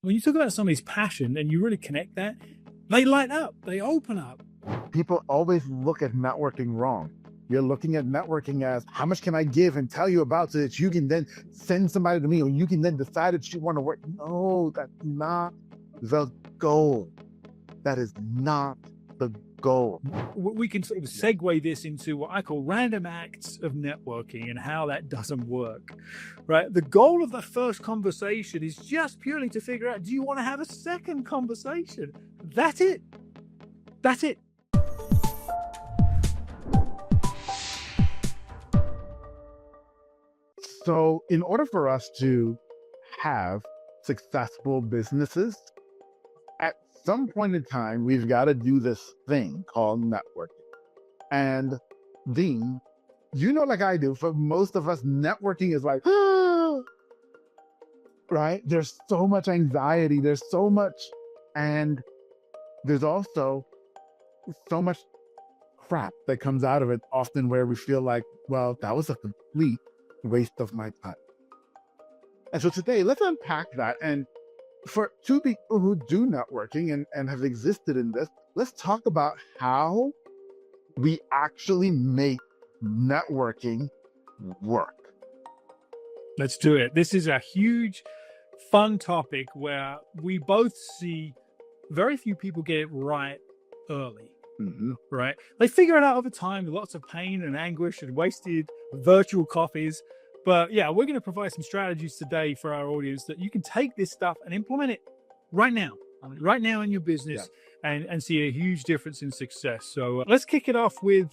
when you talk about somebody's passion and you really connect that, they light up, they open up. People always look at networking wrong. You're looking at networking as how much can I give and tell you about so that you can then send somebody to me, or you can then decide that you want to work. No, that's not the goal. That is not the goal. We can sort of segue this into what I call random acts of networking and how that doesn't work, right? The goal of the first conversation is just purely to figure out, do you want to have a second conversation? That's it. That's it. So in order for us to have successful businesses, at some point in time, we've got to do this thing called networking. And Dean, you know, like I do, for most of us, networking is like, right? There's so much anxiety. There's so much, and there's also so much crap that comes out of it often where we feel like, well, that was a complete waste of my time. And so today, let's unpack that. And for two people who do networking and have existed in this, let's talk about how we actually make networking work. Let's do it. This is a huge, fun topic where we both see very few people get it right early. Right? They figure it out over time with lots of pain and anguish and wasted virtual coffees. But yeah, we're going to provide some strategies today for our audience that you can take this stuff and implement it right now in your business, and see a huge difference in success. So let's kick it off with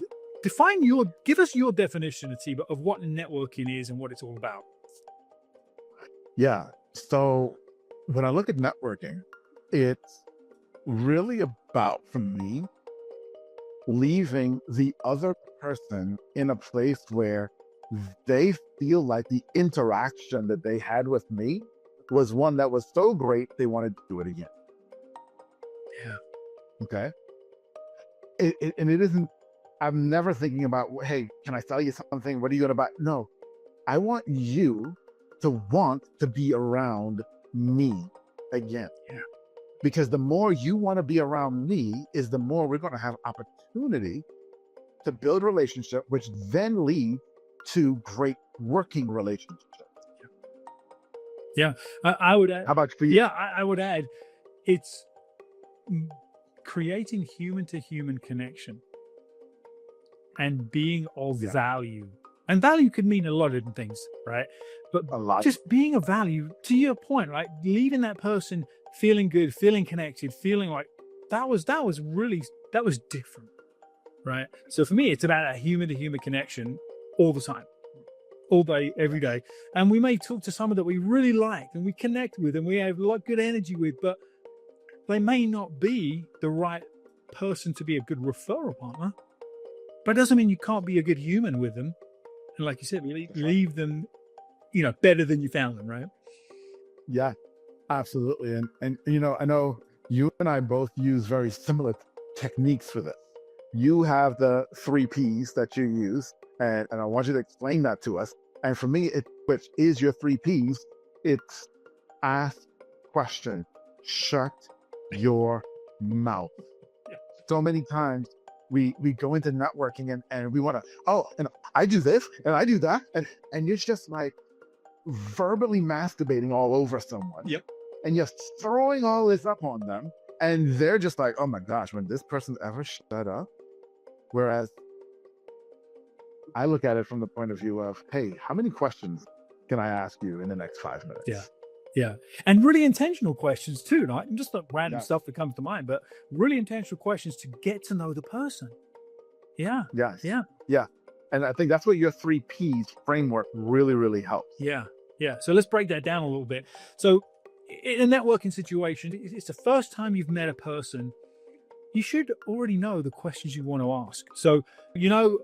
give us your definition, Atiba, of what networking is and what it's all about. Yeah. So when I look at networking, it's really about, for me, leaving the other person in a place where they feel like the interaction that they had with me was one that was so great they wanted to do it again. Yeah. Okay. And it isn't, I'm never thinking about, hey, can I sell you something? What are you going to buy? No, I want you to want to be around me again. Yeah. Because the more you want to be around me is the more we're going to have opportunity to build relationship, which then lead to great working relationships. Yeah. I would add. How about for you? Yeah, I would add, it's creating human to human connection and being of value. And value could mean a lot of different things, right? But just being of value, to your point, right? Leaving that person feeling good, feeling connected, feeling like that was different, right? So for me, it's about a human to human connection all the time, all day, every day. And we may talk to someone that we really like and we connect with and we have a lot of good energy with, but they may not be the right person to be a good referral partner. But it doesn't mean you can't be a good human with them. And like you said, leave them, better than you found them, right? Yeah, absolutely. And I know you and I both use very similar techniques for this. You have the 3 Ps that you use, and I want you to explain that to us. And for me, which is your 3 Ps, it's ask, question, shut your mouth. Yeah. So many times we go into networking and we want to, and I do this and I do that. And you're just like verbally masturbating all over someone. Yep. And you're throwing all this up on them. And they're just like, oh my gosh, when this person ever shut up. Whereas I look at it from the point of view of, hey, how many questions can I ask you in the next 5 minutes? Yeah. Yeah. And really intentional questions too, right? Just not random stuff that comes to mind, but really intentional questions to get to know the person. Yeah. Yes. Yeah. Yeah. And I think that's what your 3 Ps framework really, really helps. Yeah. Yeah. So let's break that down a little bit. So in a networking situation, it's the first time you've met a person. You should already know the questions you want to ask. So,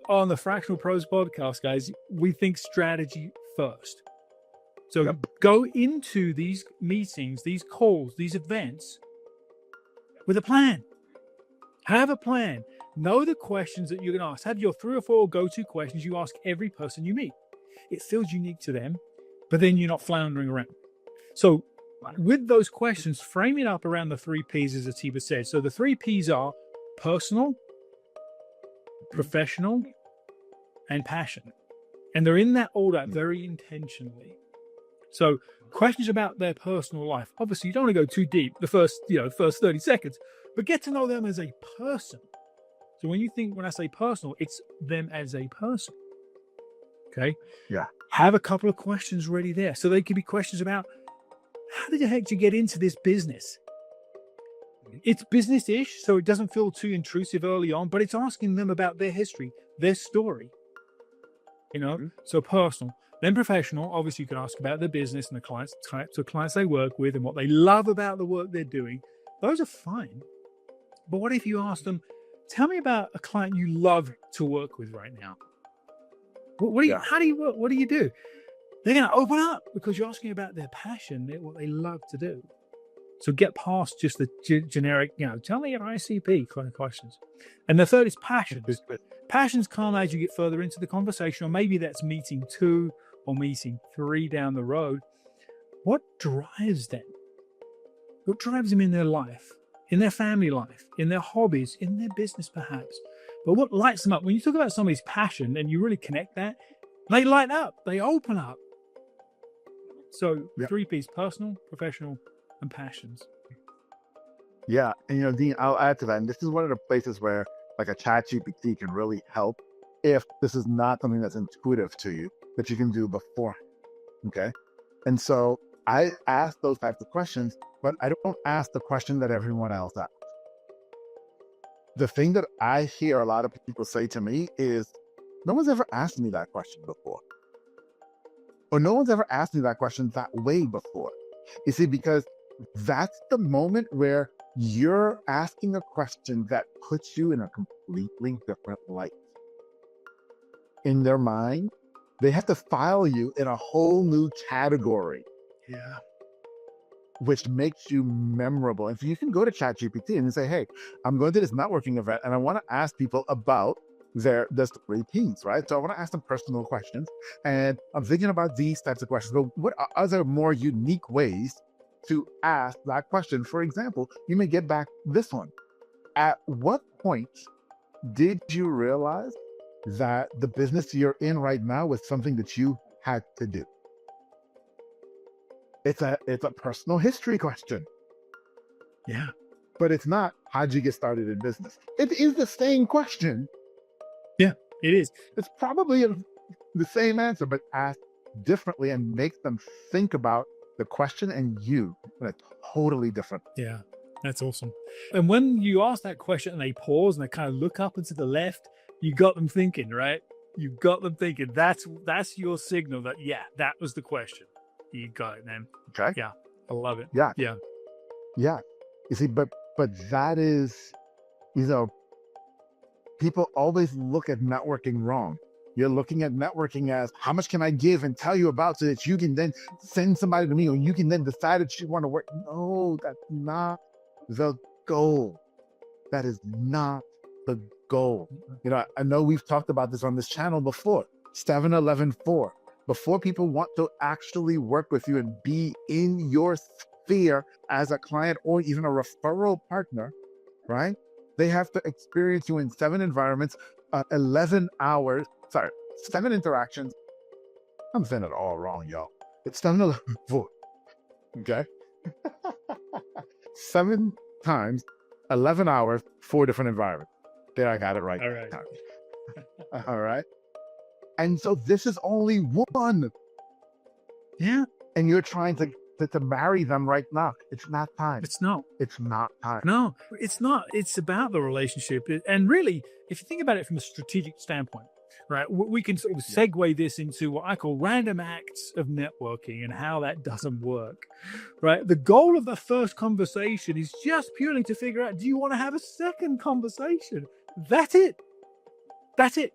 on the Fractional Pros podcast, guys, we think strategy first. So go into these meetings, these calls, these events with a plan. Have a plan. Know the questions that you're going to ask. Have your 3 or 4 go-to questions you ask every person you meet. It feels unique to them, but then you're not floundering around. So with those questions, frame it up around the 3 Ps, as Atiba said. So the 3 Ps are personal, professional, and passion. And they're in that order very intentionally. So questions about their personal life. Obviously, you don't want to go too deep the first 30 seconds, but get to know them as a person. So when I say personal, it's them as a person. Okay. Yeah. Have a couple of questions ready there. So they could be questions about, how the heck did you get into this business? It's business-ish, so it doesn't feel too intrusive early on, but it's asking them about their history, their story. So personal. Then professional, obviously you can ask about their business and the types of clients they work with and what they love about the work they're doing. Those are fine. But what if you ask them, tell me about a client you love to work with right now? How do you work? What do you do? They're going to open up because you're asking about their passion, what they love to do. So get past just the generic, tell me your ICP kind of questions. And the third is passions. Passions come as you get further into the conversation, or maybe that's meeting 2 or meeting 3 down the road. What drives them? What drives them in their life, in their family life, in their hobbies, in their business perhaps? But what lights them up? When you talk about somebody's passion and you really connect that, they light up, they open up. So 3 Ps: personal, professional, and passions. Yeah. And Dean, I'll add to that. And this is one of the places where like a ChatGPT can really help if this is not something that's intuitive to you that you can do before. Okay. And so I ask those types of questions, but I don't ask the question that everyone else asks. The thing that I hear a lot of people say to me is, no one's ever asked me that question before. Or no one's ever asked me that question that way before. You see, because that's the moment where you're asking a question that puts you in a completely different light. In their mind, they have to file you in a whole new category. Yeah. Which makes you memorable. And so you can go to ChatGPT and say, hey, I'm going to this networking event and I want to ask people about there's 3 Ps, right? So I want to ask them personal questions and I'm thinking about these types of questions. But what are other more unique ways to ask that question? For example, you may get back this one. At what point did you realize that the business you're in right now was something that you had to do? It's a personal history question. Yeah. But it's not, how'd you get started in business? It is the same question. Yeah, it is. It's probably the same answer, but asked differently and makes them think about the question and you in a totally different. Yeah, that's awesome. And when you ask that question and they pause and they kind of look up and to the left, you got them thinking, right? You got them thinking. That's your signal that, that was the question. You got it, man. Okay. Yeah, I love it. Yeah. Yeah. Yeah. You see, but that is, people always look at networking wrong. You're looking at networking as how much can I give and tell you about so that you can then send somebody to me or you can then decide that you want to work. No, that's not the goal. That is not the goal. I know we've talked about this on this channel before. 7-11-4. Before people want to actually work with you and be in your sphere as a client or even a referral partner, right? They have to experience you in 7 environments, 11 hours, 7 interactions. I'm saying it all wrong, y'all. It's 7-11-4, okay? 7 times, 11 hours, 4 different environments. There, I got it right. All right. All right. And so this is only one. Yeah. And you're trying to marry them right now. It's not time. It's not. It's not time. No, it's not. It's about the relationship. And really, if you think about it from a strategic standpoint, right, we can sort of segue this into what I call random acts of networking and how that doesn't work, right? The goal of the first conversation is just purely to figure out, do you want to have a second conversation? That's it. That's it.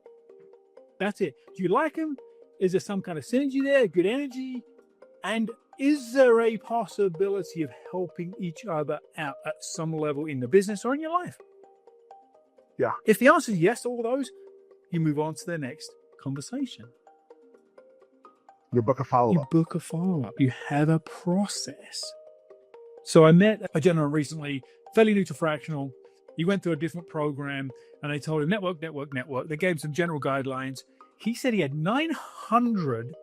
That's it. Do you like them? Is there some kind of synergy there? Good energy? And is there a possibility of helping each other out at some level in the business or in your life? Yeah. If the answer is yes to all those, you move on to the next conversation. You book a follow-up. You book a follow-up. You have a process. So I met a gentleman recently, fairly new to Fractional. He went through a different program and they told him network. They gave him some general guidelines. He said he had 900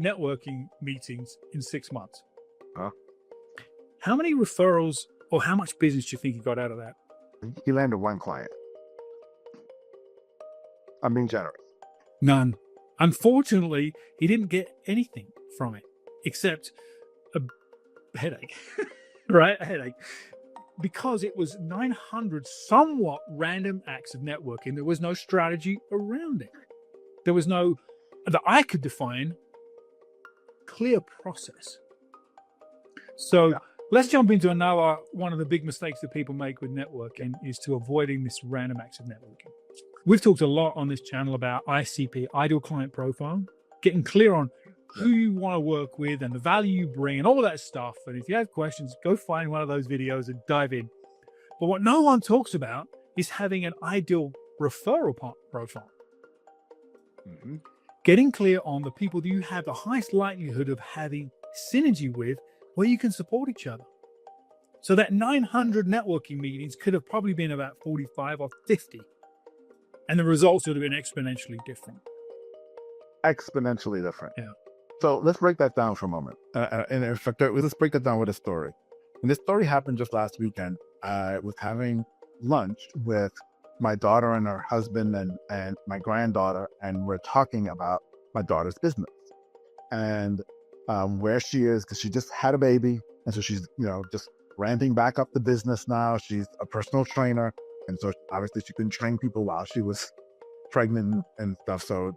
networking meetings in 6 months. Huh? How many referrals or how much business do you think he got out of that? He landed one client. I'm being generous. None. Unfortunately, he didn't get anything from it except a headache, right? A headache. Because it was 900 somewhat random acts of networking. There was no strategy around it. There was no, that I could define, clear process. So let's jump into another one of the big mistakes that people make with networking is to avoiding this random acts of networking. We've talked a lot on this channel about ICP, ideal client profile, getting clear on who you want to work with and the value you bring and all of that stuff. And if you have questions, go find one of those videos and dive in. But what no one talks about is having an ideal referral profile. Mm-hmm. Getting clear on the people that you have the highest likelihood of having synergy with, where you can support each other. So that 900 networking meetings could have probably been about 45 or 50. And the results would have been exponentially different. Exponentially different. Yeah. So let's break that down for a moment. And in fact, let's break that down with a story. And this story happened just last weekend. I was having lunch with my daughter and her husband and my granddaughter, and we're talking about my daughter's business and where she is, because she just had a baby. And so she's, just ramping back up the business now. She's a personal trainer. And so obviously she couldn't train people while she was pregnant and stuff. So,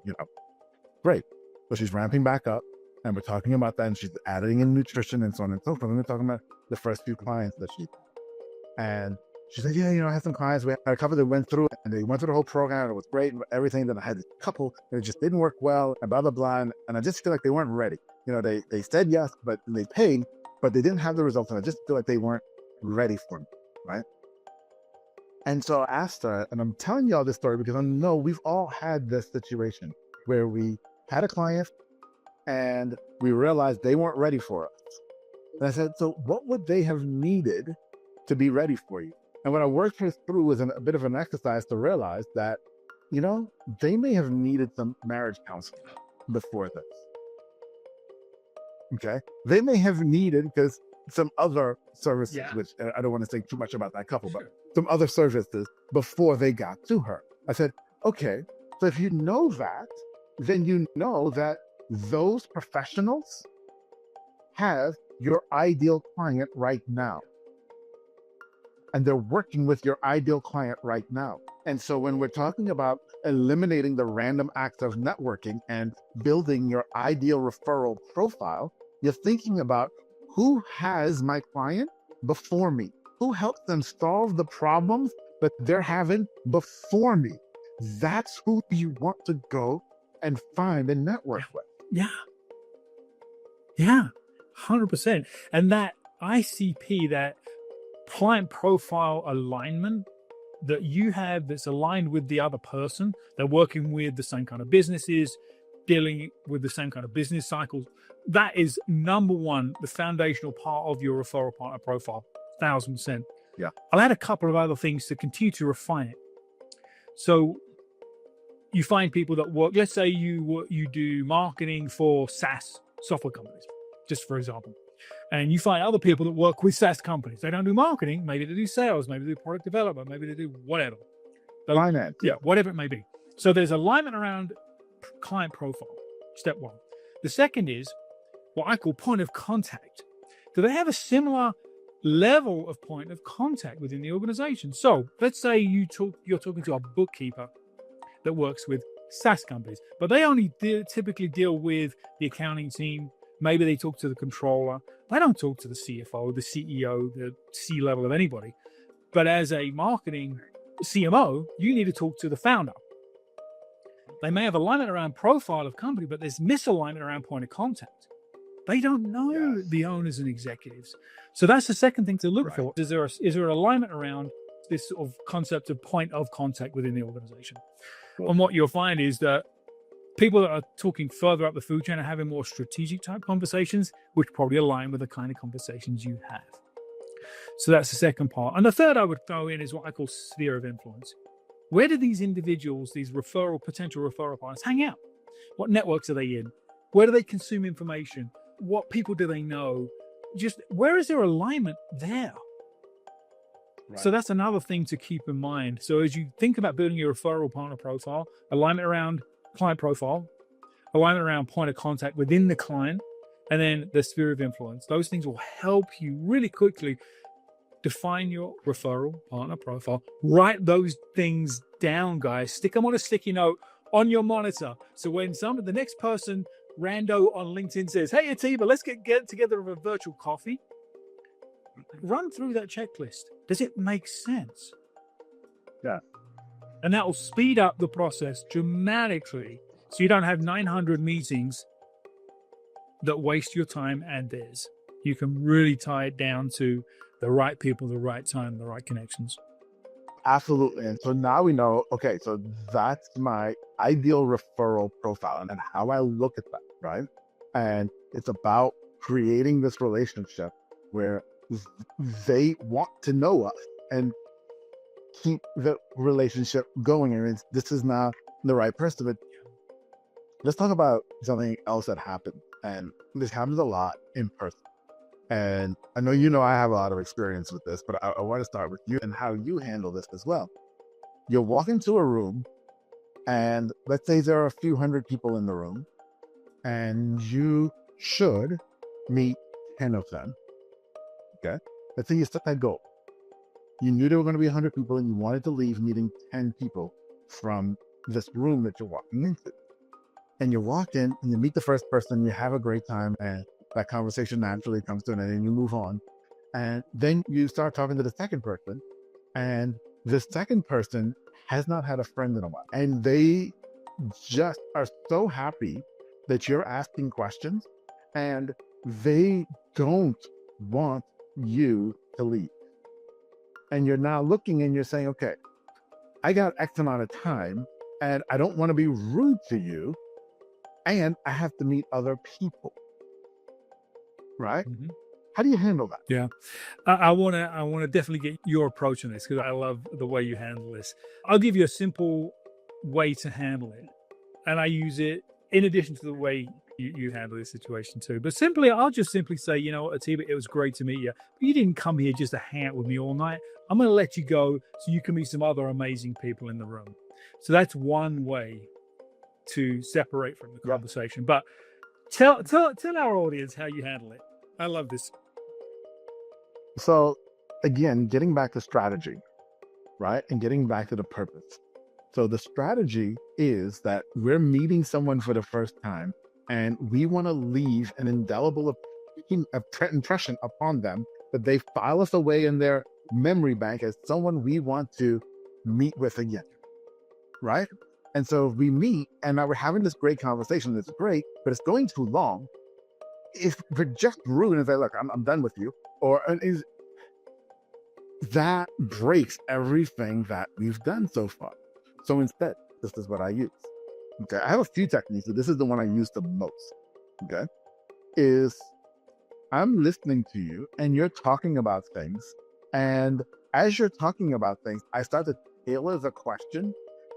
great. So she's ramping back up and we're talking about that, and she's adding in nutrition and so on and so forth. And we're talking about the first few clients that she had. And she said, I had some clients. We had a couple that went through and they went through the whole program and it was great and everything. Then I had a couple and it just didn't work well and blah, blah, blah. And I just feel like they weren't ready. They said yes, but they paid, but they didn't have the results. And I just feel like they weren't ready for me, right? And so I asked her, and I'm telling y'all this story because I know we've all had this situation where we had a client and we realized they weren't ready for us. And I said, so what would they have needed to be ready for you? And what I worked her through was a bit of an exercise to realize that, they may have needed some marriage counseling before this. Okay? They may have needed, because some other services, which I don't want to say too much about that couple, but some other services before they got to her. I said, okay, so if you know that, then you know that those professionals have your ideal client right now. And they're working with your ideal client right now. And so when we're talking about eliminating the random acts of networking and building your ideal referral profile, you're thinking about who has my client before me? Who helps them solve the problems that they're having before me? That's who you want to go and find and network with. Yeah, 100%. And that ICP, that client profile alignment that you have that's aligned with the other person, they're working with the same kind of businesses, dealing with the same kind of business cycles. That is number one, the foundational part of your referral partner profile, 1,000%. Yeah. I'll add a couple of other things to continue to refine it. So you find people that work, let's say you do marketing for SaaS software companies, just for example. And you find other people that work with SaaS companies. They don't do marketing, maybe they do sales, maybe they do product development, maybe they do whatever. Finance. Yeah, whatever it may be. So there's alignment around client profile, step one. The second is what I call point of contact. Do they have a similar level of point of contact within the organization? So let's say you're talking to a bookkeeper that works with SaaS companies, but they only typically deal with the accounting team. Maybe they talk to the controller. They don't talk to the CFO, the CEO, the C-level of anybody. But as a marketing CMO, you need to talk to the founder. They may have alignment around profile of company, but there's misalignment around point of contact. They don't know the owners and executives. So that's the second thing to look for. Is there alignment around this sort of concept of point of contact within the organization? And what you'll find is that People that are talking further up the food chain are having more strategic type conversations, which probably align with the kind of conversations you have. So that's the second part. And the third I would throw in is what I call sphere of influence. Where do these individuals, these potential referral partners, hang out? What networks are they in? Where do they consume information? What people do they know? Just where is their alignment there? Right. So that's another thing to keep in mind. So as you think about building your referral partner profile, alignment around client profile, alignment around point of contact within the client, and then the sphere of influence. Those things will help you really quickly define your referral partner profile. Write those things down, guys. Stick them on a sticky note on your monitor. So when the next person rando on LinkedIn says, "Hey, Atiba, let's get together for a virtual coffee," run through that checklist. Does it make sense? Yeah. And that will speed up the process dramatically. So you don't have 900 meetings that waste your time and theirs. You can really tie it down to the right people, the right time, the right connections. Absolutely. And so now we know, okay, so that's my ideal referral profile and how I look at that, right? And it's about creating this relationship where they want to know us and keep the relationship going. And this is not the right person. But let's talk about something else that happened. And this happens a lot in person. And I know I have a lot of experience with this, but I want to start with you and how you handle this as well. You'll walk into a room, and let's say there are a few hundred people in the room, and you should meet 10 of them. Okay? Let's say you set that goal. You knew there were going to be 100 people, and you wanted to leave meeting 10 people from this room that you're walking into. And you walk in, and you meet the first person, you have a great time, and that conversation naturally comes to an end and you move on. And then you start talking to the second person, and the second person has not had a friend in a while. And they just are so happy that you're asking questions, and they don't want you to leave. And you're now looking and you're saying, okay, I got X amount of time and I don't want to be rude to you, and I have to meet other people. Right? Mm-hmm. How do you handle that? Yeah, I want to definitely get your approach on this because I love the way you handle this. I'll give you a simple way to handle it, and I use it in addition to the way you handle this situation too. But I'll just simply say, Atiba, it was great to meet you. But you didn't come here just to hang out with me all night. I'm going to let you go so you can meet some other amazing people in the room. So that's one way to separate from the conversation. But Tell our audience how you handle it. I love this. So again, getting back to strategy, right? And getting back to the purpose. So the strategy is that we're meeting someone for the first time and we want to leave an indelible impression upon them that they file us away in their memory bank as someone we want to meet with again, right? And so we meet, and now we're having this great conversation. That's great, but it's going too long. If we're just rude and say, "Look, I'm done with you," that breaks everything that we've done so far. So instead, this is what I use. Okay, I have a few techniques, but this is the one I use the most. Okay, is I'm listening to you, and you're talking about things, and as you're talking about things, I start to tailor the question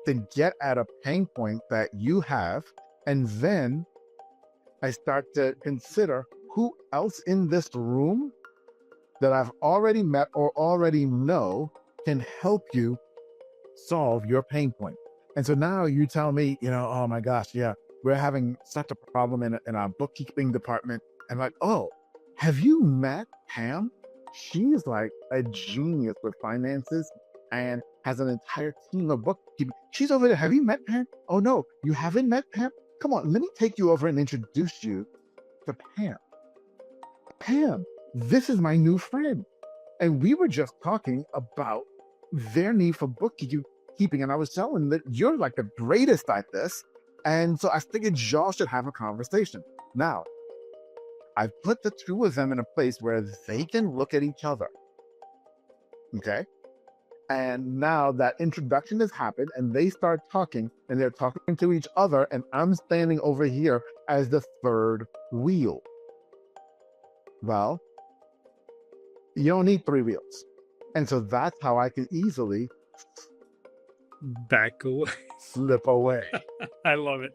to get at a pain point that you have. And then I start to consider who else in this room that I've already met or already know can help you solve your pain point. And so now you tell me, oh my gosh, yeah, we're having such a problem in our bookkeeping department. And like, oh, have you met Pam? She's like a genius with finances and has an entire team of bookkeeping. She's over there. Have you met Pam? Oh no, you haven't met Pam? Come on, let me take you over and introduce you to Pam. Pam, this is my new friend. And we were just talking about their need for bookkeeping. And I was telling that you're like the greatest at this. And so I figured y'all should have a conversation. Now, I've put the two of them in a place where they can look at each other. Okay? And now that introduction has happened and they start talking and they're talking to each other. And I'm standing over here as the third wheel. Well, you don't need three wheels. And so that's how I can easily back away. Slip away. I love it.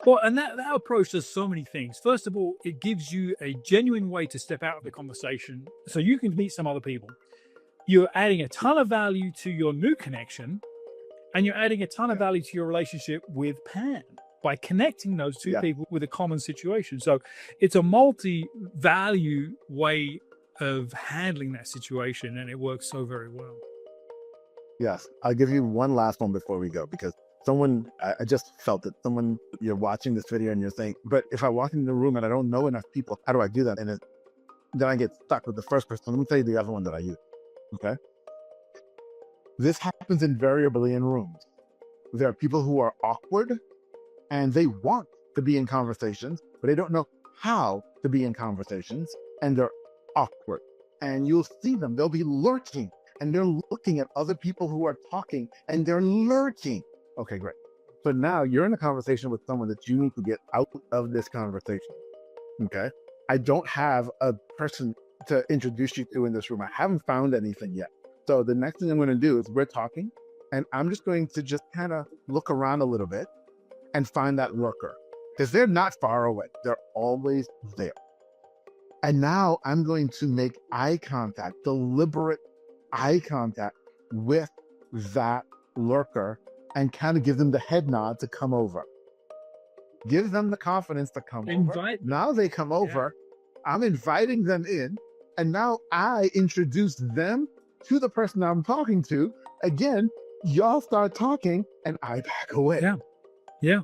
Well, and that approach does so many things. First of all, it gives you a genuine way to step out of the conversation so you can meet some other people. You're adding a ton of value to your new connection, and you're adding a ton of value to your relationship with Pan by connecting those two people with a common situation. So it's a multi-value way of handling that situation, and it works so very well. Yes. I'll give you one last one before we go, because I just felt that you're watching this video and you're saying, but if I walk into the room and I don't know enough people, how do I do that? And then I get stuck with the first person. Let me tell you the other one that I use. Okay. This happens invariably in rooms. There are people who are awkward and they want to be in conversations, but they don't know how to be in conversations, and they're awkward. And you'll see them, they'll be lurking, and they're looking at other people who are talking and they're lurking. Okay, great. So now you're in a conversation with someone that you need to get out of this conversation. Okay. I don't have a person to introduce you to in this room. I haven't found anything yet. So the next thing I'm going to do is we're talking, and I'm just going to just kind of look around a little bit and find that lurker, because they're not far away. They're always there. And now I'm going to make eye contact, deliberate eye contact with that lurker, and kind of give them the head nod to come over. Give them the confidence to come over. Now they come over. Yeah. I'm inviting them in. And now I introduce them to the person I'm talking to. Again, y'all start talking and I back away. Yeah,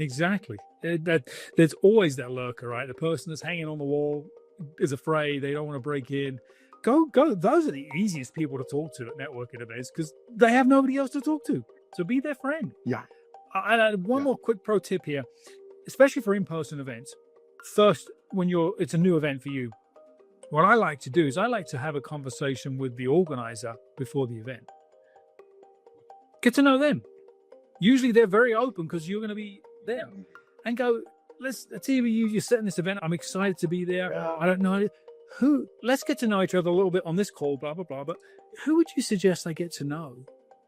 exactly. There's always that lurker, right? The person that's hanging on the wall is afraid, they don't want to break in. Go. Those are the easiest people to talk to at networking events, because they have nobody else to talk to. So be their friend. Yeah. One more quick pro tip here, especially for in-person events. First, when it's a new event for you, what I like to do is I like to have a conversation with the organizer before the event. Get to know them. Usually they're very open because you're going to be there. And go, let's see, you're setting this event. I'm excited to be there. I don't know who. Let's get to know each other a little bit on this call, blah, blah, blah. But who would you suggest I get to know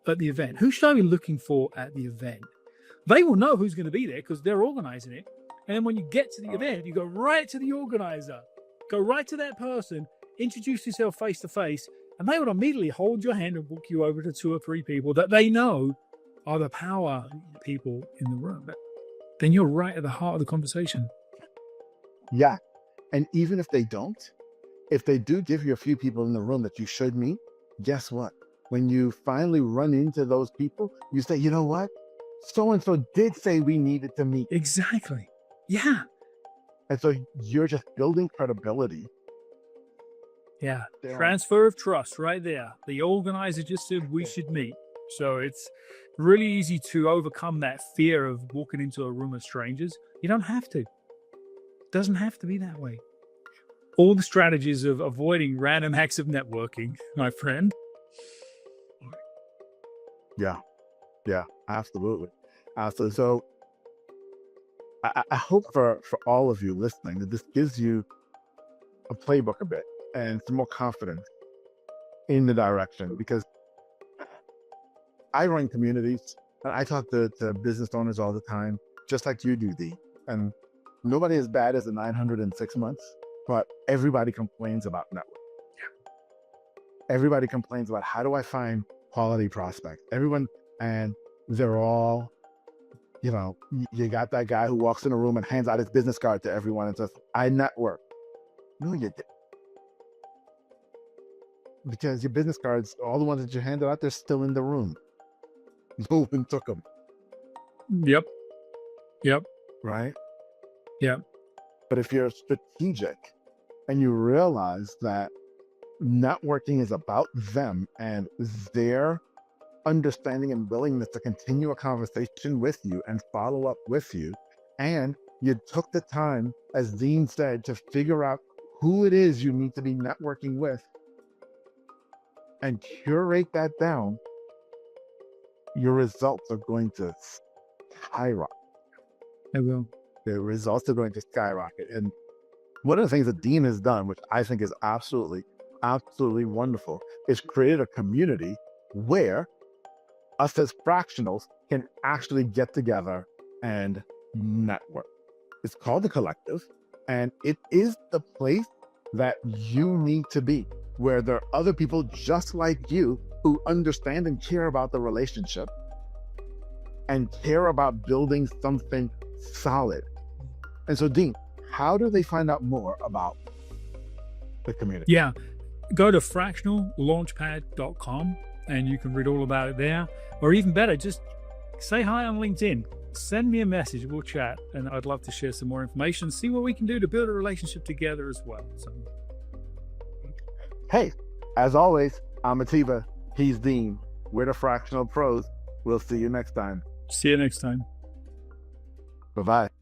at the event? Who should I be looking for at the event? They will know who's going to be there because they're organizing it. And then when you get to the event, you go right to the organizer, go right to that person, introduce yourself face to face, and they would immediately hold your hand and book you over to 2 or 3 people that they know are the power people in the room. Then you're right at the heart of the conversation. Yeah. And even if they don't, if they do give you a few people in the room that you should meet, guess what? When you finally run into those people, you say, you know what? So-and-so did say we needed to meet. Exactly. Yeah. And so you're just building credibility. Yeah. Transfer of trust right there. The organizer just said we should meet. So it's really easy to overcome that fear of walking into a room of strangers. You don't have to. It doesn't have to be that way. All the strategies of avoiding random acts of networking, my friend. Yeah, absolutely. So I hope for all of you listening that this gives you a playbook a bit and some more confidence in the direction, because I run communities and I talk to business owners all the time, just like you do, Dee. And nobody as bad as the 906 months, but everybody complains about network. Yeah. Everybody complains about, how do I find quality prospects? And they're all, you got that guy who walks in a room and hands out his business card to everyone and says, I network. No, you didn't. Because your business cards, all the ones that you handed out, they're still in the room. No one took them. Yep. Right? Yep. But if you're strategic and you realize that networking is about them and their understanding and willingness to continue a conversation with you and follow up with you, and you took the time, as Dean said, to figure out who it is you need to be networking with and curate that down your results are going to skyrocket. They will. The results are going to skyrocket. And one of the things that Dean has done, which I think is absolutely, absolutely wonderful, is created a community where us as fractionals can actually get together and network. It's called the Collective, and it is the place that you need to be, where there are other people just like you who understand and care about the relationship and care about building something solid. And so, Dean, how do they find out more about the community? Yeah, go to fractionallaunchpad.com and you can read all about it there. Or even better, just say hi on LinkedIn. Send me a message, we'll chat, and I'd love to share some more information, see what we can do to build a relationship together as well. So, hey, as always, I'm Atiba, he's Dean. We're the Fractional Pros. We'll see you next time. See you next time. Bye-bye.